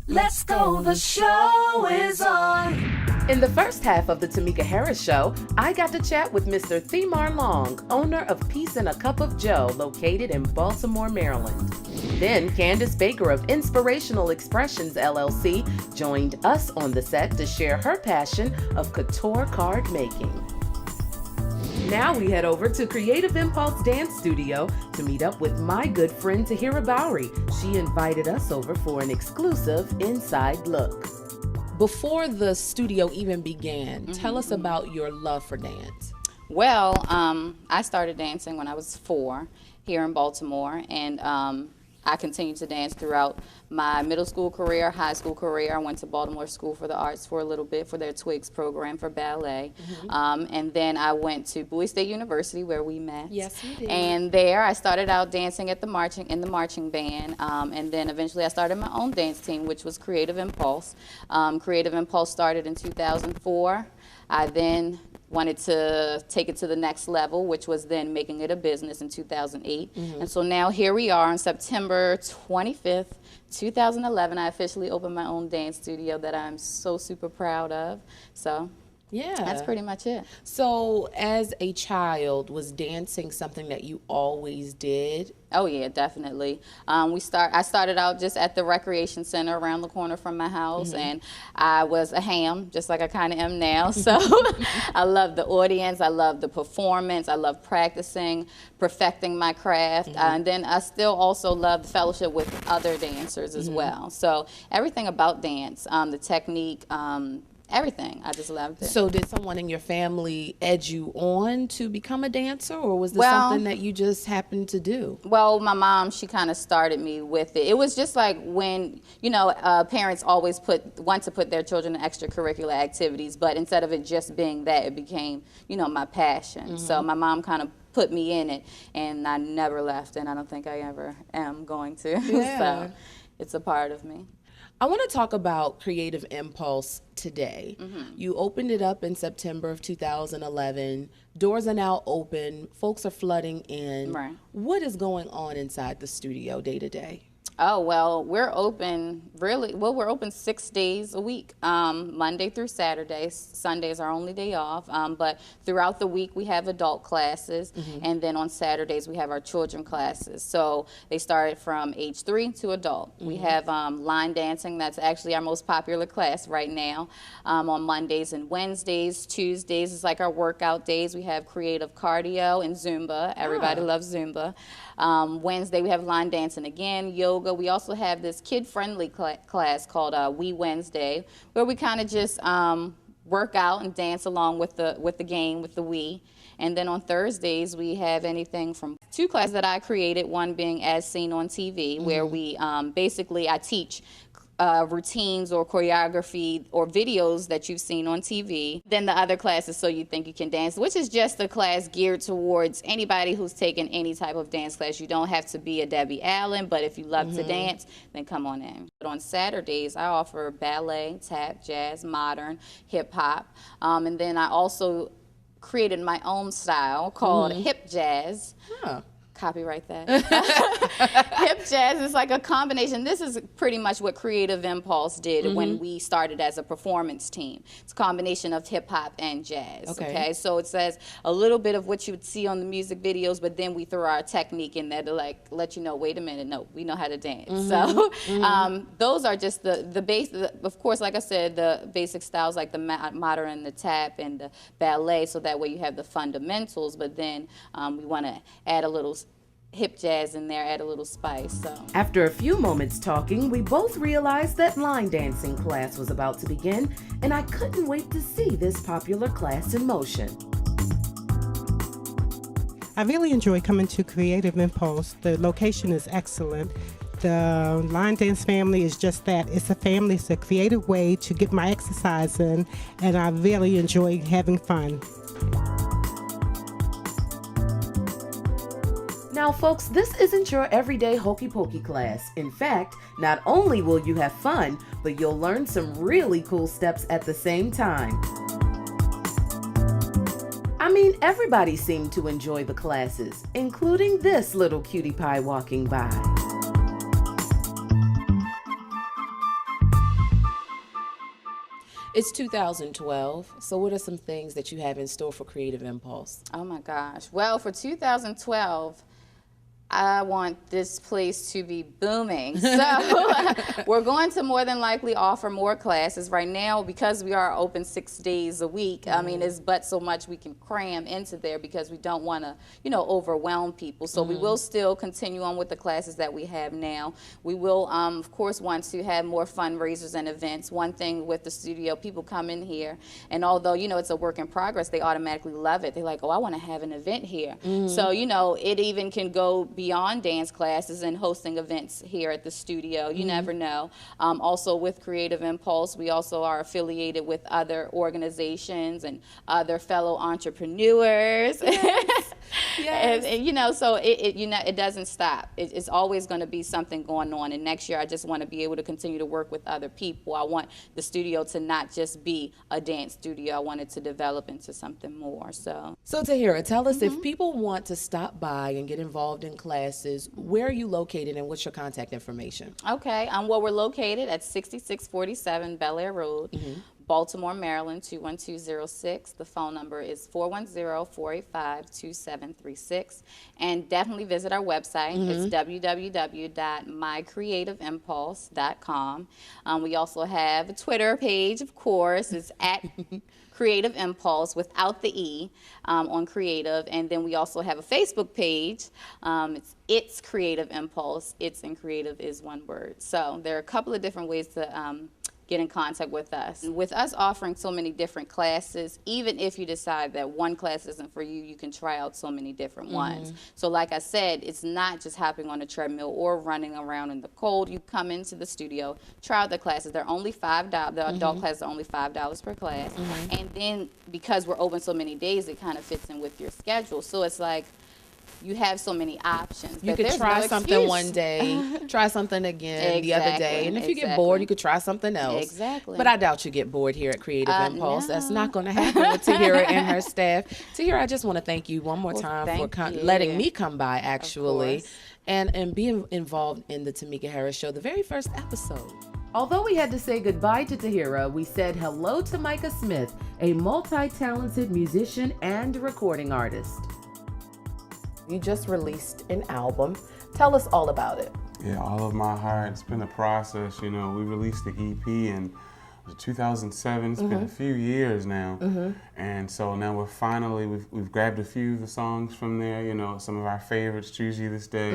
Let's go, the show is on. In the first half of the Tameka Harris Show, I got to chat with Mr. THEMAR Long, owner of Peace and a Cup of Joe, located in Baltimore, Maryland. Then CANDACE Baker of Inspirational Expressions, LLC, joined us on the set to share her passion of couture card making. Now we head over to Creative Impulse Dance Studio to meet up with my good friend TAHIRAH Bowerey. She invited us over for an exclusive inside look. Before the studio even began, tell us about your love for dance. Well, I started dancing when I was 4 here in Baltimore, and I continued to dance throughout my middle school career, high school career. I went to Baltimore School for the Arts for a little bit for their Twigs program for ballet. And then I went to Bowie State University where we met. Yes, you did. And there I started out dancing at the in the marching band. And then eventually I started my own dance team, which was Creative Impulse. Creative Impulse started in 2004. I then wanted to take it to the next level, which was then making it a business in 2008. And so now here we are on September 25th, 2011. I officially opened my own dance studio that I'm so super proud of. So Yeah. that's pretty much it. So as a child, was dancing something that you always did? Oh yeah, definitely. I started out just at the recreation center around the corner from my house, and I was a ham, just like I kind of am now. So I love the audience, I love the performance, I love practicing, perfecting my craft, and then I still also love the fellowship with other dancers as well. So everything about dance, the technique, everything. I just loved it. So did someone in your family edge you on to become a dancer, or was this Well, something that you just happened to do? Well, my mom, she kind of started me with it. It was just like when, you know, parents always want to put their children in extracurricular activities, but instead of it just being that, it became, you know, my passion. So my mom kind of put me in it, and I never left, and I don't think I ever am going to. Yeah. So it's a part of me. I want to talk about Creative Impulse today. You opened it up in September of 2011. Doors are now open. Folks are flooding in. Right. What is going on inside the studio day to day? Oh, well, we're open we're open 6 days a week, Monday through Saturday. Sundays are our only day off, but throughout the week we have adult classes, and then on Saturdays we have our children classes. So they start from age 3 to adult. We have line dancing, that's actually our most popular class right now, on Mondays and Wednesdays. Tuesdays is like our workout days. We have creative cardio and Zumba. Everybody loves Zumba. Wednesday we have line dancing again, yoga. We also have this kid-friendly class called We Wednesday, where we kind of just work out and dance along with the game, with the we. And then on Thursdays we have anything from 2 classes that I created, one being As Seen on TV, where we basically I teach routines or choreography or videos that you've seen on TV. Then the other class is So You Think You Can Dance, which is just a class geared towards anybody who's taken any type of dance class. You don't have to be a Debbie Allen, but if you love to dance, then come on in. But on Saturdays, I offer ballet, tap, jazz, modern, hip hop, and then I also created my own style called hip jazz. Huh. Copyright that. Hip jazz is like a combination. This is pretty much what Creative Impulse did when we started as a performance team. It's a combination of hip hop and jazz. Okay. So it says a little bit of what you would see on the music videos, but then we throw our technique in there to like let you know, wait a minute, no, we know how to dance. So those are just the base. Of course, like I said, the basic styles like the modern and the tap and the ballet, so that way you have the fundamentals, but then we want to add a little hip jazz in there, add a little spice. So After a few moments talking, we both realized that line dancing class was about to begin, and I couldn't wait to see this popular class in motion. I really enjoy coming to Creative Impulse. The location is excellent. The line dance family is just that. It's a family. It's a creative way to get my exercise in, and I really enjoy having fun. Now folks, this isn't your everyday hokey pokey class. In fact, not only will you have fun, but you'll learn some really cool steps at the same time. I mean, everybody seemed to enjoy the classes, including this little cutie pie walking by. It's 2012, so what are some things that you have in store for Creative Impulse? Oh my gosh. Well, for 2012, I want this place to be booming. So we're going to more than likely offer more classes. Right now, because we are open 6 days a week, I mean, it's but so much we can cram into there because we don't want to, overwhelm people. So we will still continue on with the classes that we have now. We will, of course, want to have more fundraisers and events. One thing with the studio, people come in here, and although, it's a work in progress, they automatically love it. They're like, oh, I want to have an event here. So, it even can go beyond dance classes and hosting events here at the studio. You never know. Also with Creative Impulse, we also are affiliated with other organizations and other fellow entrepreneurs. Yes. And so it doesn't stop. It's always going to be something going on. And next year, I just want to be able to continue to work with other people. I want the studio to not just be a dance studio. I want it to develop into something more. So Tahirah, tell us if people want to stop by and get involved in classes, where are you located and what's your contact information? Okay, well, we're located at 6647 Bel Air Road, Baltimore, Maryland, 21206. The phone number is 410-485-2736. And definitely visit our website. It's www.mycreativeimpulse.com. We also have a Twitter page, of course. It's at Creative Impulse without the E on Creative. And then we also have a Facebook page. It's Creative Impulse. It's in Creative is one word. So there are a couple of different ways to get in contact with us. With us offering so many different classes, even if you decide that one class isn't for you, you can try out so many different ones. So like I said, it's not just hopping on a treadmill or running around in the cold. You come into the studio, try out the classes. They're only $5. The adult classes are only $5 per class. And then because we're open so many days, it kind of fits in with your schedule. So it's like, you have so many options. You could try something one day, try something again the other day, and if you get bored, you could try something else. Exactly. But I doubt you get bored here at Creative Impulse. No. That's not going to happen with Tahirah and her staff. Tahirah, I just want to thank you one more time for letting me come by, actually, and being involved in the Tameka Harris Show, the very first episode. Although we had to say goodbye to Tahirah, we said hello to MICAH Smith, a multi-talented musician and recording artist. You just released an album. Tell us all about it. Yeah, All of My Heart. It's been a process. We released the EP in 2007. It's been a few years now. And so now we've grabbed a few of the songs from there, some of our favorites, Choose You This Day,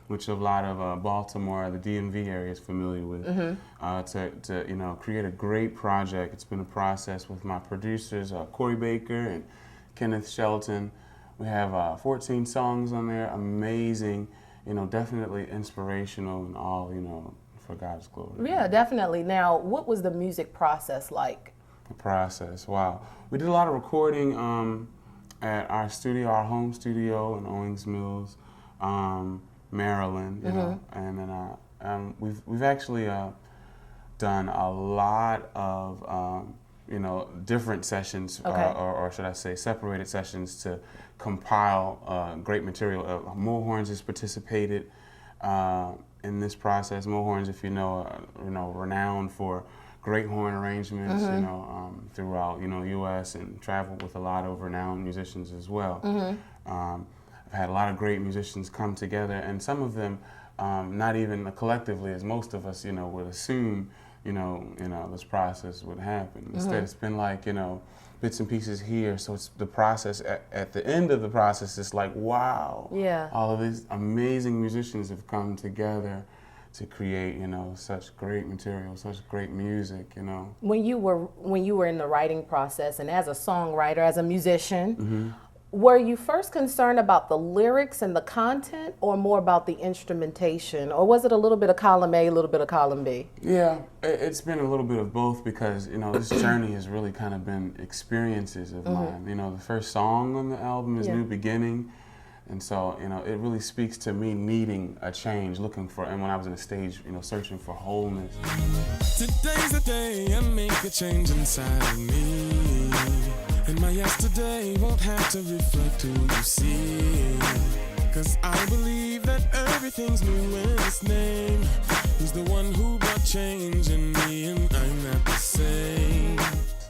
which a lot of Baltimore, the DMV area is familiar with, to create a great project. It's been a process with my producers, Corey Baker and Kenneth Shelton. We have 14 songs on there, amazing, definitely inspirational and all, for God's glory. Yeah, definitely. Now, what was the music process like? The process, wow. We did a lot of recording at our studio, our home studio in Owings Mills, Maryland, and then we've actually done a lot of, different sessions, or should I say separated sessions to compile great material. Moorhorns has participated in this process. Moorhorns, if you know, renowned for great horn arrangements, throughout, U.S. and traveled with a lot of renowned musicians as well. I've had a lot of great musicians come together, and some of them not even collectively, as most of us, would assume, this process would happen. Instead, it's been like, bits and pieces here. So it's the process. At the end of the process, it's like, wow. Yeah. All of these amazing musicians have come together to create, such great material, such great music, When you were in the writing process, and as a songwriter, as a musician, were you first concerned about the lyrics and the content, or more about the instrumentation? Or was it a little bit of column A, a little bit of column B? Yeah, it's been a little bit of both, because, this journey has really kind of been experiences of mine. The first song on the album is New Beginning. And so, it really speaks to me needing a change, looking for, and when I was in a stage, searching for wholeness. Today's the day I make a change inside of me. And my yesterday won't have to reflect who you see. 'Cause I believe that everything's new in His name. He's the one who brought change in me, and I'm not the same.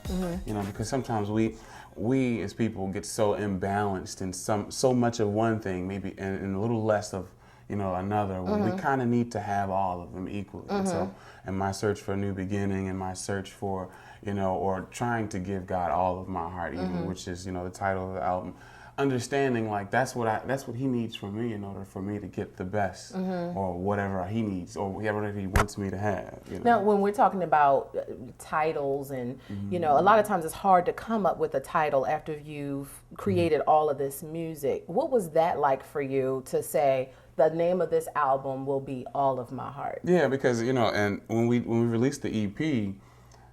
You know, because sometimes we as people get so imbalanced in so much of one thing, maybe and a little less of, you know, another, when we kind of need to have all of them equally. And so in my search for a new beginning, and my search for, you know, or trying to give God all of my heart, even, which is, you know, the title of the album, understanding like that's what he needs from me in order for me to get the best, or whatever he needs, or whatever he wants me to have. You know? Now, when we're talking about titles, and you know, a lot of times it's hard to come up with a title after you've created all of this music. What was that like for you to say the name of this album will be All of My Heart? Yeah, because, you know, and when we released the EP,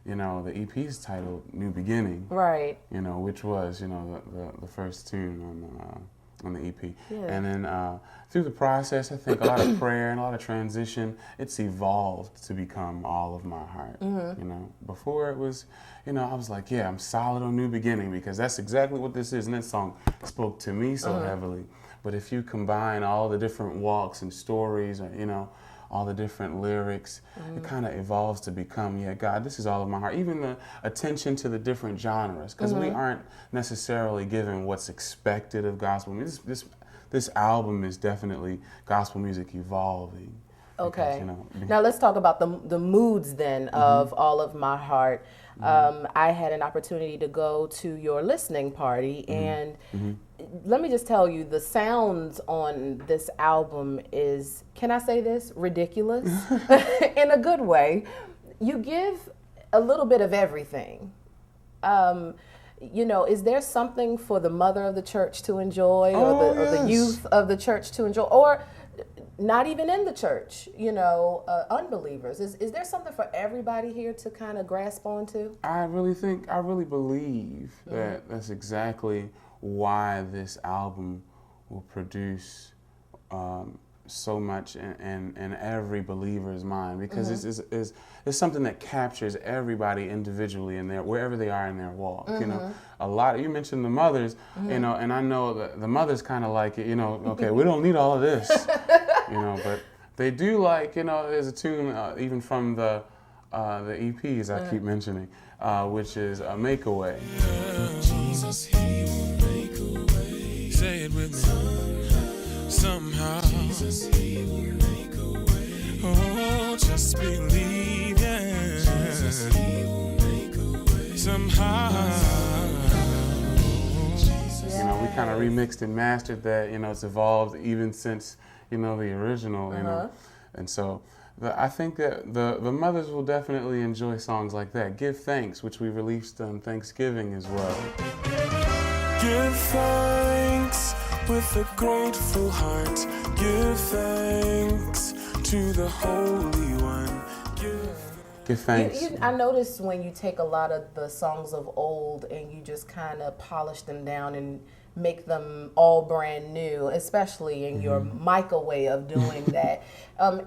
you know, the EP is titled New Beginning. Right. You know, which was, you know, the first tune on the EP. Yeah. And then through the process, I think a lot of prayer and a lot of transition, it's evolved to become All of My Heart. You know, before it was, you know, I was like, yeah, I'm solid on New Beginning, because that's exactly what this is. And that song spoke to me so heavily. But if you combine all the different walks and stories, or, you know, all the different lyrics, it kind of evolves to become, yeah, God, this is all of my heart. Even the attention to the different genres, because we aren't necessarily given what's expected of gospel music. This album is definitely gospel music evolving. Okay. Because, you know, now let's talk about the moods then of All of My Heart. I had an opportunity to go to your listening party, and let me just tell you, the sounds on this album is, can I say this, ridiculous in a good way. You give a little bit of everything. You know, is there something for the mother of the church to enjoy, or the youth of the church to enjoy, or not even in the church, you know, unbelievers? Is there something for everybody here to kind of grasp onto? I really believe that that's exactly why this album will produce so much in every believer's mind, because it's something that captures everybody individually in their, wherever they are in their walk. You know, a lot of, you mentioned the mothers, you know, and I know that the mothers kind of like it, you know, okay, we don't need all of this, you know, but they do like, you know, there's a tune even from the EPs I keep mentioning, which is Make a Way. Jesus, he will make a way. Say it with me. Somehow. Jesus, he will make a way. Oh, just believe, yeah. Jesus, he will make a way. Somehow. You know, we kind of remixed and mastered that. You know, it's evolved even since, you know, the original. You know, and so I think that the mothers will definitely enjoy songs like that. Give Thanks, which we released on Thanksgiving as well. Give thanks with a grateful heart. Give thanks to the Holy One. Give thanks. I noticed when you take a lot of the songs of old and you just kind of polish them down and make them all brand new, especially in your MICAH way of doing that.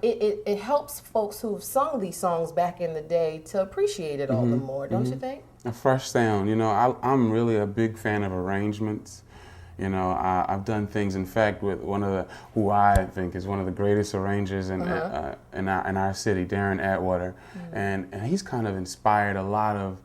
It helps folks who've sung these songs back in the day to appreciate it all the more, don't you think? A fresh sound. You know, I'm really a big fan of arrangements. You know, I've done things, in fact, with who I think is one of the greatest arrangers in our city, Darren Atwater, and he's kind of inspired a lot of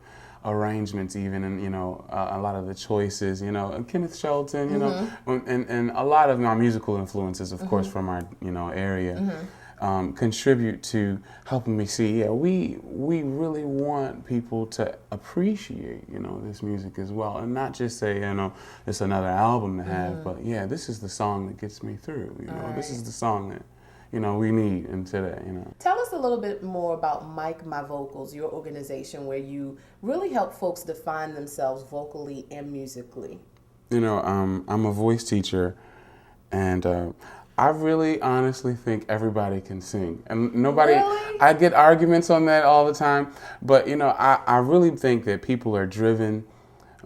arrangements, even, and, you know, a lot of the choices, you know, and Kenneth Shelton, you know, and a lot of our musical influences, of course, from our, you know, area. Contribute to helping me see, yeah, we really want people to appreciate, you know, this music as well, and not just say, you know, it's another album to have, but yeah, this is the song that gets me through, you know, this is the song that, you know, we need in today, you know. Tell us a little bit more about Mic My Vocals, your organization, where you really help folks define themselves vocally and musically. You know, I'm a voice teacher, and I really honestly think everybody can sing. And nobody, Really? I get arguments on that all the time, but, you know, I really think that people are driven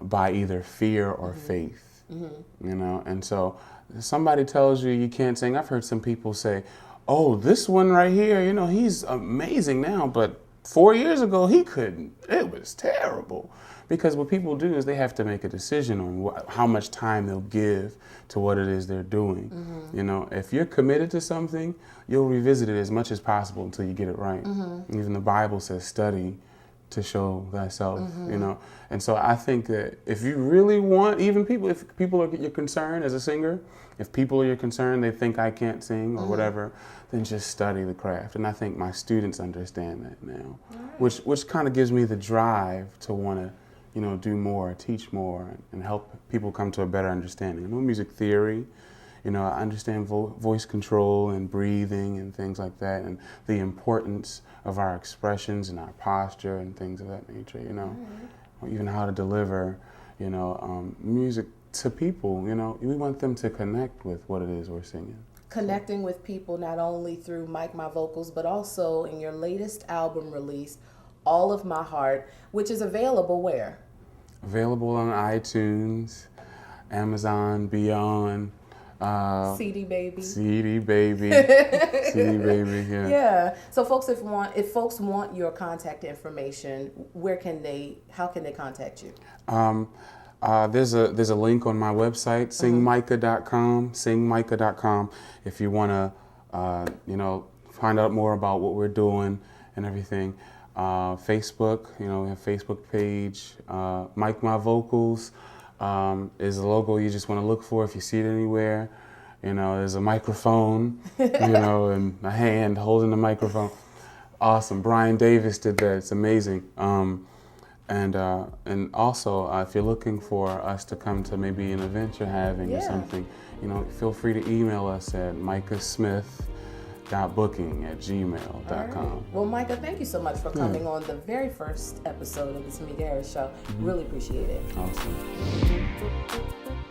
by either fear or faith, you know, and so if somebody tells you you can't sing, I've heard some people say, oh, this one right here, you know, he's amazing now, but 4 years ago he couldn't. It was terrible. Because what people do is they have to make a decision on how much time they'll give to what it is they're doing. You know, if you're committed to something, you'll revisit it as much as possible until you get it right. Even the Bible says study to show thyself, you know. And so I think that if you really want, even people, if people are your concern as a singer, if people are your concern, they think I can't sing or whatever, then just study the craft. And I think my students understand that now, which kind of gives me the drive to want to, you know, do more, teach more, and help people come to a better understanding. I know music theory, you know, I understand voice control and breathing and things like that, and the importance of our expressions and our posture and things of that nature, you know. Even how to deliver, you know, music to people, you know. We want them to connect with what it is we're singing. Connecting with people not only through Mike My Vocals, but also in your latest album release, All of My Heart, which is available where? Available on iTunes, Amazon, Beyond. CD Baby. CD Baby. CD Baby, yeah. Yeah. So folks, if folks want your contact information, how can they contact you? There's a link on my website, singmicah.com, if you want to, you know, find out more about what we're doing and everything. Facebook, you know, we have a Facebook page. Mike My Vocals is a logo you just want to look for if you see it anywhere. You know, there's a microphone, you know, and a hand holding the microphone. Awesome. Brian Davis did that. It's amazing. And also, if you're looking for us to come to maybe an event you're having or something, you know, feel free to email us at micahsmith.booking@gmail.com. Right. Well, Micah, thank you so much for coming on the very first episode of the Tameka Harris Show. Really appreciate it. Awesome.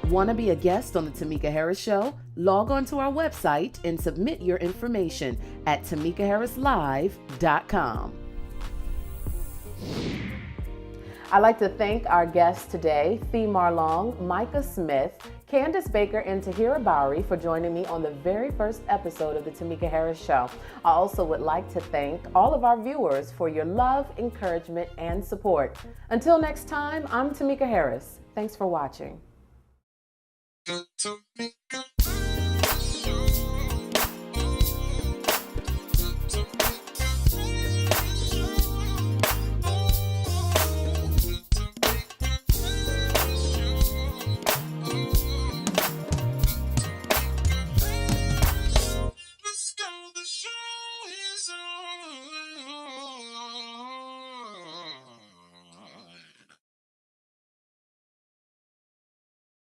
Want to be a guest on the Tameka Harris Show? Log on to our website and submit your information at TamekaHarrisLive.com. I'd like to thank our guests today, THEMAR LONG, MICAH SMITH, CANDACE BAKER, and TAHIRAH BOWREY for joining me on the very first episode of the Tameka Harris Show. I also would like to thank all of our viewers for your love, encouragement, and support. Until next time, I'm Tameka Harris. Thanks for watching. Tameka.